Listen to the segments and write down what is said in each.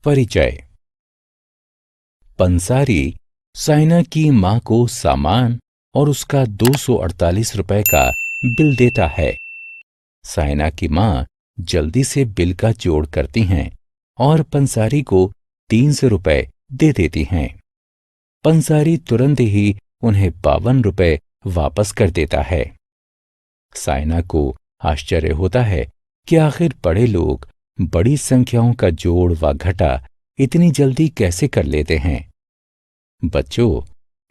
परिचय। पंसारी साइना की मां को सामान और उसका 248 रुपए का बिल देता है। साइना की मां जल्दी से बिल का जोड़ करती हैं और पंसारी को 300 रुपए दे देती हैं। पंसारी तुरंत ही उन्हें 52 रुपए वापस कर देता है। साइना को आश्चर्य होता है कि आखिर बड़े लोग बड़ी संख्याओं का जोड़ व घटा इतनी जल्दी कैसे कर लेते हैं। बच्चों,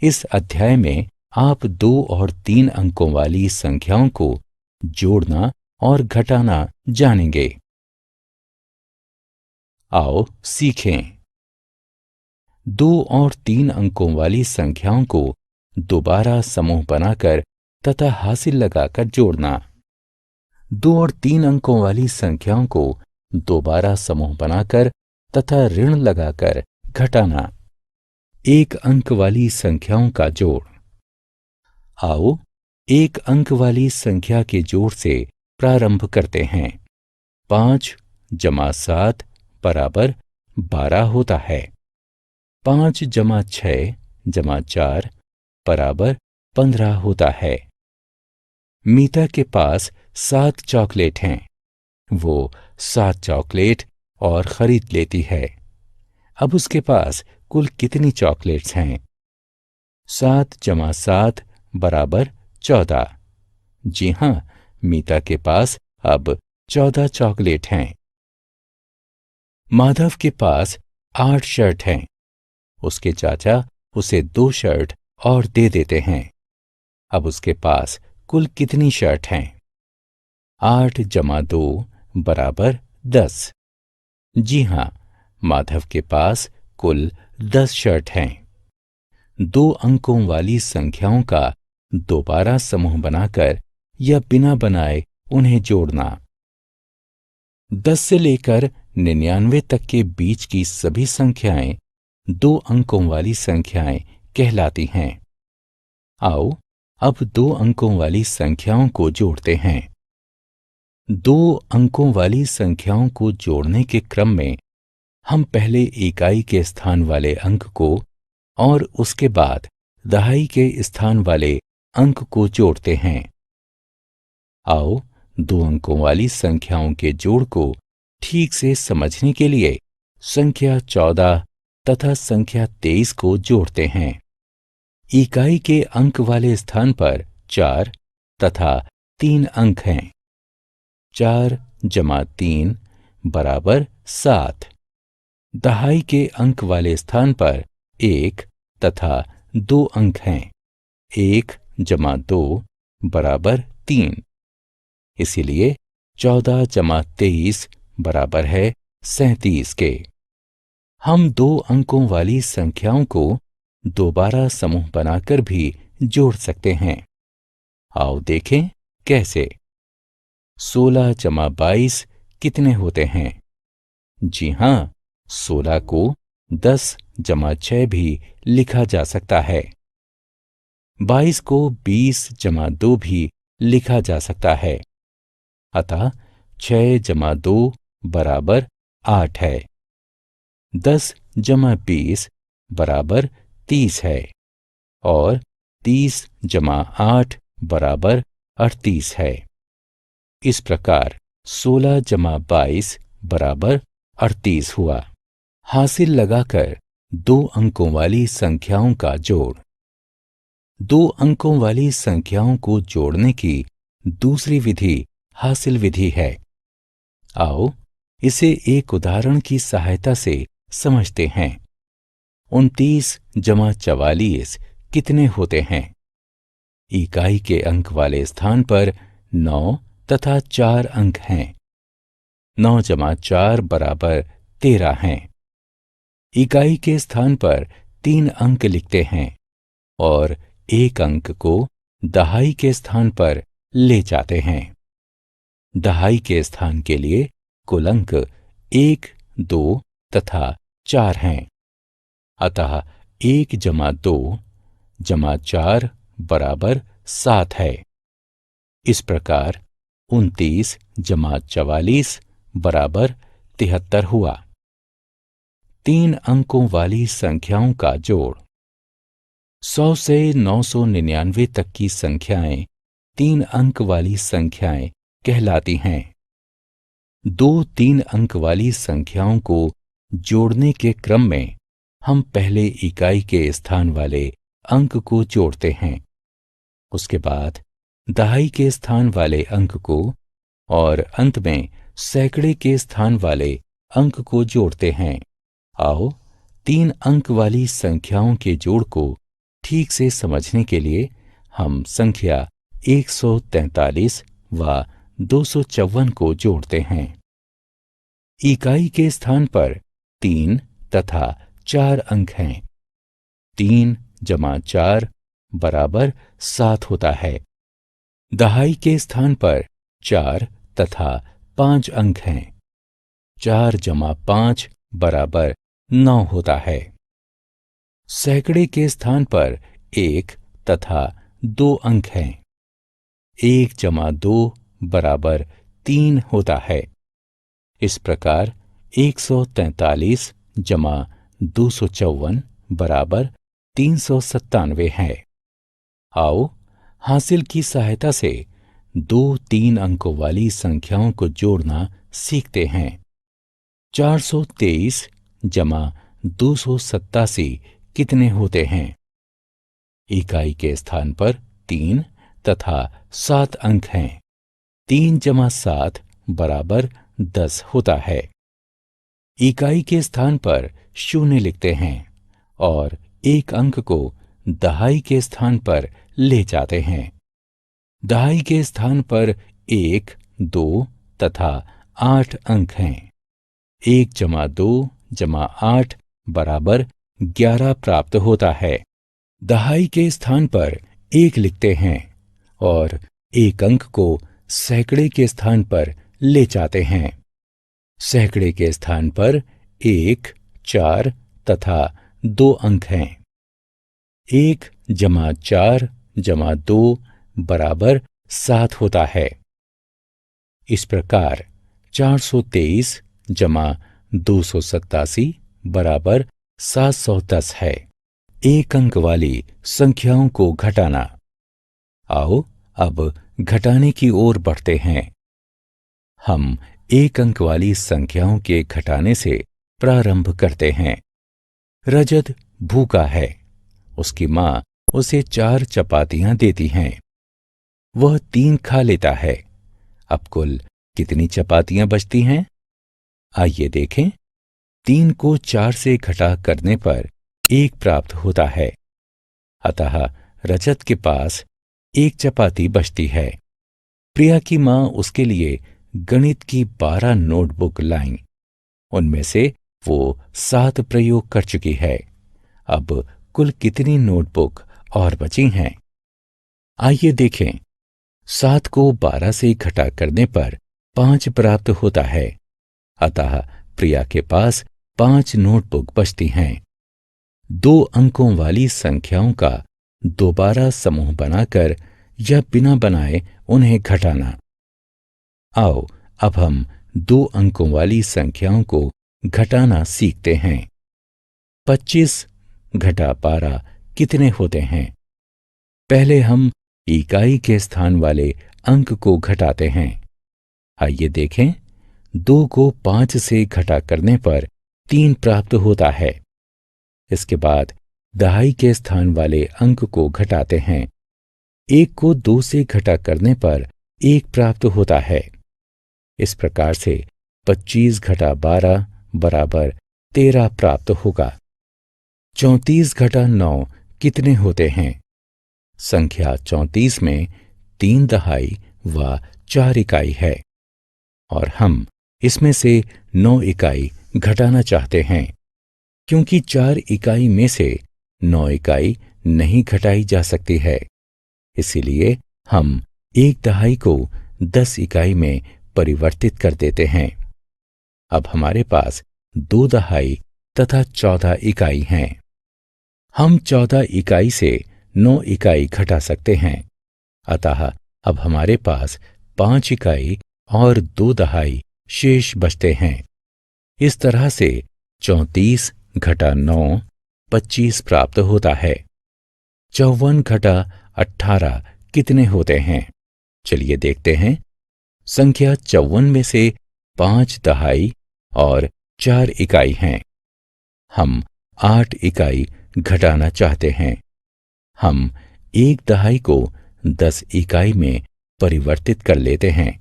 इस अध्याय में आप 2 और 3 अंकों वाली संख्याओं को जोड़ना और घटाना जानेंगे। आओ सीखें। 2 और 3 अंकों वाली संख्याओं को दोबारा समूह बनाकर तथा हासिल लगाकर जोड़ना। 2 और 3 अंकों वाली संख्याओं को दोबारा समूह बनाकर तथा ऋण लगाकर घटाना। 1 अंक वाली संख्याओं का जोड़। आओ 1 अंक वाली संख्या के जोड़ से प्रारंभ करते हैं। 5 + 7 = 12 होता है। 5 + 6 + 4 = 15 होता है। मीता के पास 7 चॉकलेट हैं। वो 7 चॉकलेट और खरीद लेती है। अब उसके पास कुल कितनी चॉकलेट्स हैं? 7 + 7 = 14। जी हां, मीता के पास अब 14 चॉकलेट हैं। माधव के पास 8 शर्ट हैं। उसके चाचा उसे 2 शर्ट और दे देते हैं। अब उसके पास कुल कितनी शर्ट हैं? 8 + 2 = 10। जी हां, माधव के पास कुल 10 शर्ट हैं। 2 अंकों वाली संख्याओं का दोबारा समूह बनाकर या बिना बनाए उन्हें जोड़ना। 10 से लेकर 99 तक के बीच की सभी संख्याएं 2 अंकों वाली संख्याएं कहलाती हैं। आओ अब 2 अंकों वाली संख्याओं को जोड़ते हैं। 2 अंकों वाली संख्याओं को जोड़ने के क्रम में हम पहले इकाई के स्थान वाले अंक को और उसके बाद दहाई के स्थान वाले अंक को जोड़ते हैं। आओ 2 अंकों वाली संख्याओं के जोड़ को ठीक से समझने के लिए संख्या 14 तथा संख्या 23 को जोड़ते हैं। इकाई के अंक वाले स्थान पर 4 तथा 3 अंक हैं। 4 + 3 = 7। दहाई के अंक वाले स्थान पर 1 तथा 2 अंक हैं। 1 + 2 = 3। इसीलिए 14 + 23 = 37 के। हम 2 अंकों वाली संख्याओं को दोबारा समूह बनाकर भी जोड़ सकते हैं। आओ देखें कैसे। 16 + 22 कितने होते हैं? जी हां, 16 को 10 + 6 भी लिखा जा सकता है। 22 को 20 + 2 भी लिखा जा सकता है। अतः 6 + 2 = 8 है। 10 + 20 = 30 है और 30 + 8 = 38 है। इस प्रकार 16 + 22 = 38 हुआ। हासिल लगाकर 2 अंकों वाली संख्याओं का जोड़। 2 अंकों वाली संख्याओं को जोड़ने की दूसरी विधि हासिल विधि है। आओ इसे एक उदाहरण की सहायता से समझते हैं। 29 + 44 कितने होते हैं? इकाई के अंक वाले स्थान पर 9 तथा 4 अंक हैं। 9 + 4 = 13 हैं। इकाई के स्थान पर 3 अंक लिखते हैं और 1 अंक को दहाई के स्थान पर ले जाते हैं। दहाई के स्थान के लिए कुल अंक 1, 2 तथा 4 हैं। अतः 1 + 2 + 4 = 7 है। इस प्रकार 29 जमा 44 बराबर 73 हुआ। 3 अंकों वाली संख्याओं का जोड़। 100 से 999 तक की संख्याएं 3 अंक वाली संख्याएं कहलाती हैं। 2 3 अंक वाली संख्याओं को जोड़ने के क्रम में हम पहले इकाई के स्थान वाले अंक को जोड़ते हैं, उसके बाद दहाई के स्थान वाले अंक को और अंत में सैकड़े के स्थान वाले अंक को जोड़ते हैं। आओ 3 अंक वाली संख्याओं के जोड़ को ठीक से समझने के लिए हम संख्या 143 व 254 को जोड़ते हैं। इकाई के स्थान पर 3 तथा 4 अंक हैं। 3 जमा 4 बराबर 7 होता है। दहाई के स्थान पर 4 तथा 5 अंक हैं। 4 जमा 5 बराबर 9 होता है। सैकड़े के स्थान पर 1 तथा 2 अंक हैं। 1 जमा 2 बराबर 3 होता है। इस प्रकार 143 जमा 254 बराबर 397 है। आओ हासिल की सहायता से 2 3 अंकों वाली संख्याओं को जोड़ना सीखते हैं। 423 जमा 287 कितने होते हैं? इकाई के स्थान पर 3 तथा 7 अंक हैं। 3 जमा 7 बराबर 10 होता है। इकाई के स्थान पर 0 लिखते हैं और एक अंक को दहाई के स्थान पर ले जाते हैं। दहाई के स्थान पर 1, 2 तथा 8 अंक हैं। 1 जमा 2 जमा 8 बराबर 11 प्राप्त होता है। दहाई के स्थान पर 1 लिखते हैं और एक अंक को सैकड़े के स्थान पर ले जाते हैं। सैकड़े के स्थान पर 1, 4 तथा 2 अंक हैं। 1 जमा 4 जमा 2 बराबर 7 होता है। इस प्रकार 423 जमा 287 बराबर 710 है। एक अंक वाली संख्याओं को घटाना। आओ अब घटाने की ओर बढ़ते हैं। हम एक अंक वाली संख्याओं के घटाने से प्रारंभ करते हैं। रजत भूखा है। उसकी माँ उसे 4 चपातियां देती हैं। वह 3 खा लेता है। अब कुल कितनी चपातियां बचती हैं? आइए देखें। 3 को 4 से घटा करने पर 1 प्राप्त होता है। अतः रजत के पास 1 चपाती बचती है। प्रिया की माँ उसके लिए गणित की 12 नोटबुक लाईं। उनमें से वो 7 प्रयोग कर चुकी है। अब कुल कितनी नोटबुक और बची हैं? आइए देखें। 7 को 12 से घटा करने पर 5 प्राप्त होता है। अतः प्रिया के पास 5 नोटबुक बचती हैं। 2 अंकों वाली संख्याओं का दोबारा समूह बनाकर या बिना बनाए उन्हें घटाना। आओ अब हम 2 अंकों वाली संख्याओं को घटाना सीखते हैं। 25 घटा 12 कितने होते हैं? पहले हम इकाई के स्थान वाले अंक को घटाते हैं। आइए देखें। 2 को 5 से घटा करने पर 3 प्राप्त होता है। इसके बाद दहाई के स्थान वाले अंक को घटाते हैं। 1 को 2 से घटा करने पर 1 प्राप्त होता है। इस प्रकार से 25 घटा 12 बराबर 13 प्राप्त होगा। 34 घटा 9 कितने होते हैं? संख्या 34 में 3 दहाई व 4 इकाई है और हम इसमें से 9 इकाई घटाना चाहते हैं। क्योंकि 4 इकाई में से 9 इकाई नहीं घटाई जा सकती है, इसीलिए हम 1 दहाई को 10 इकाई में परिवर्तित कर देते हैं। अब हमारे पास 2 दहाई तथा 14 इकाई हैं। हम 14 इकाई से 9 इकाई घटा सकते हैं। अतः अब हमारे पास 5 इकाई और 2 दहाई शेष बचते हैं। इस तरह से 34 घटा 9 25 प्राप्त होता है। 54 घटा 18 कितने होते हैं? चलिए देखते हैं। संख्या 54 में से 5 दहाई और 4 इकाई हैं। हम 8 इकाई घटाना चाहते हैं। हम 1 दहाई को 10 इकाई में परिवर्तित कर लेते हैं।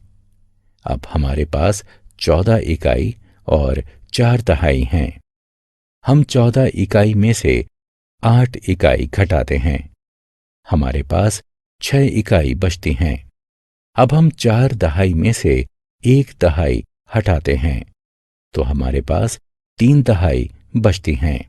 अब हमारे पास 14 इकाई और 4 दहाई हैं। हम 14 इकाई में से 8 इकाई घटाते हैं। हमारे पास 6 इकाई बचती हैं। अब हम 4 दहाई में से 1 दहाई हटाते हैं, तो हमारे पास 3 दहाई बचती हैं।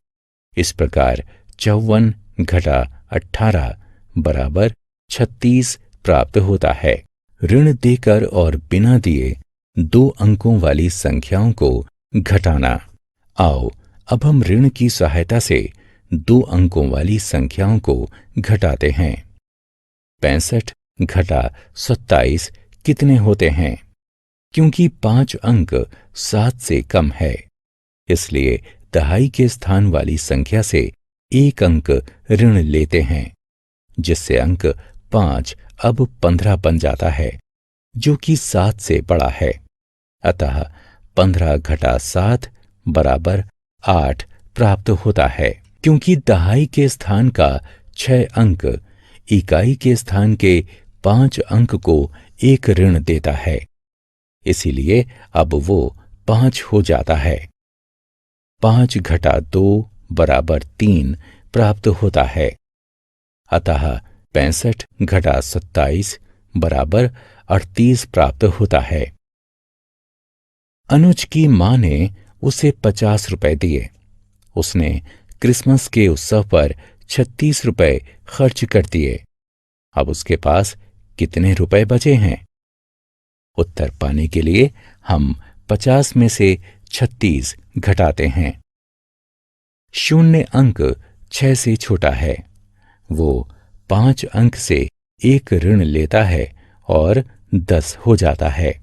इस प्रकार 54 घटा 18 बराबर 36 प्राप्त होता है। ऋण देकर और बिना दिए 2 अंकों वाली संख्याओं को घटाना। आओ अब हम ऋण की सहायता से 2 अंकों वाली संख्याओं को घटाते हैं। 65 घटा 27 कितने होते हैं? क्योंकि 5 अंक 7 से कम है, इसलिए दहाई के स्थान वाली संख्या से 1 अंक ऋण लेते हैं, जिससे अंक 5 अब 15 बन जाता है, जो कि 7 से बड़ा है। अतः 15 घटा 7 बराबर 8 प्राप्त होता है। क्योंकि दहाई के स्थान का 6 अंक इकाई के स्थान के 5 अंक को 1 ऋण देता है, इसीलिए अब वो 5 हो जाता है। 5 घटा 2 बराबर 3 प्राप्त होता है। अतः 65 घटा 27 बराबर 38 प्राप्त होता है। अनुज की मां ने उसे 50 रुपए दिए। उसने क्रिसमस के उत्सव पर 36 रुपए खर्च कर दिए। अब उसके पास कितने रुपए बचे हैं? उत्तर पाने के लिए हम 50 में से 36 घटाते हैं। शून्य अंक 6 से छोटा है। वो 5 अंक से 1 ऋण लेता है और 10 हो जाता है।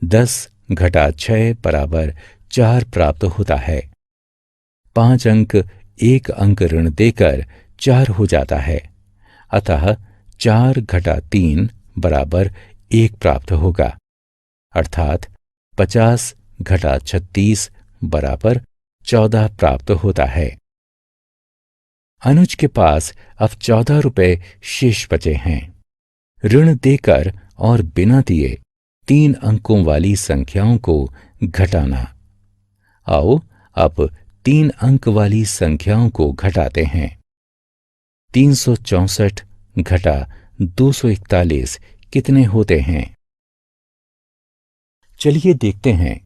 10 घटा 6 बराबर 4 प्राप्त होता है। 5 अंक 1 अंक ऋण देकर 4 हो जाता है। अतः 4 घटा 3 बराबर 1 प्राप्त होगा, अर्थात 50 घटा 36 बराबर 14 प्राप्त होता है। अनुज के पास अब 14 रुपए शेष बचे हैं। ऋण देकर और बिना दिए 3 अंकों वाली संख्याओं को घटाना। आओ अब 3 अंक वाली संख्याओं को घटाते हैं। 364 घटा 241 कितने होते हैं? चलिए देखते हैं।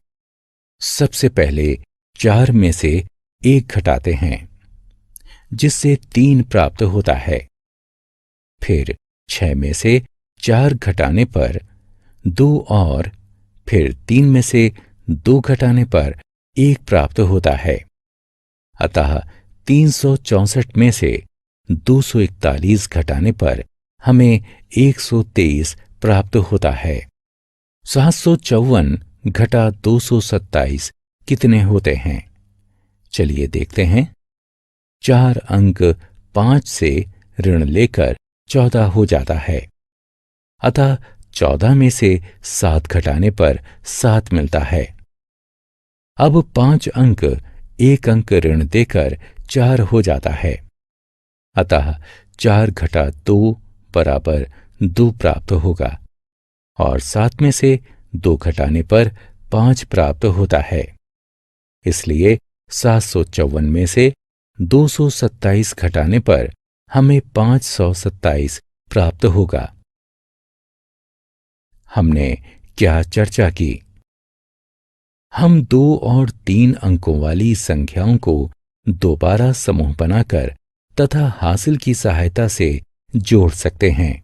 सबसे पहले 4 में से 1 घटाते हैं, जिससे 3 प्राप्त होता है। फिर 6 में से 4 घटाने पर 2 और फिर 3 में से 2 घटाने पर 1 प्राप्त होता है। अतः 364 में से 241 घटाने पर हमें 123 प्राप्त होता है। 754 घटा 227 कितने होते हैं? चलिए देखते हैं। 4 अंक 5 से ऋण लेकर 14 हो जाता है। अतः 14 में से 7 घटाने पर 7 मिलता है। अब 5 अंक 1 अंक ऋण देकर 4 हो जाता है। अतः 4 घटा 2 बराबर 2 प्राप्त होगा और 7 में से 2 घटाने पर 5 प्राप्त होता है। इसलिए 754 में से 227 घटाने पर हमें 527 प्राप्त होगा। हमने क्या चर्चा की? हम 2 और 3 अंकों वाली संख्याओं को दोबारा समूह बनाकर तथा हासिल की सहायता से जोड़ सकते हैं।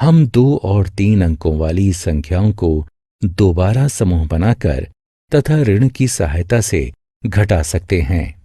हम 2 और 3 अंकों वाली संख्याओं को दोबारा समूह बनाकर तथा ऋण की सहायता से घटा सकते हैं।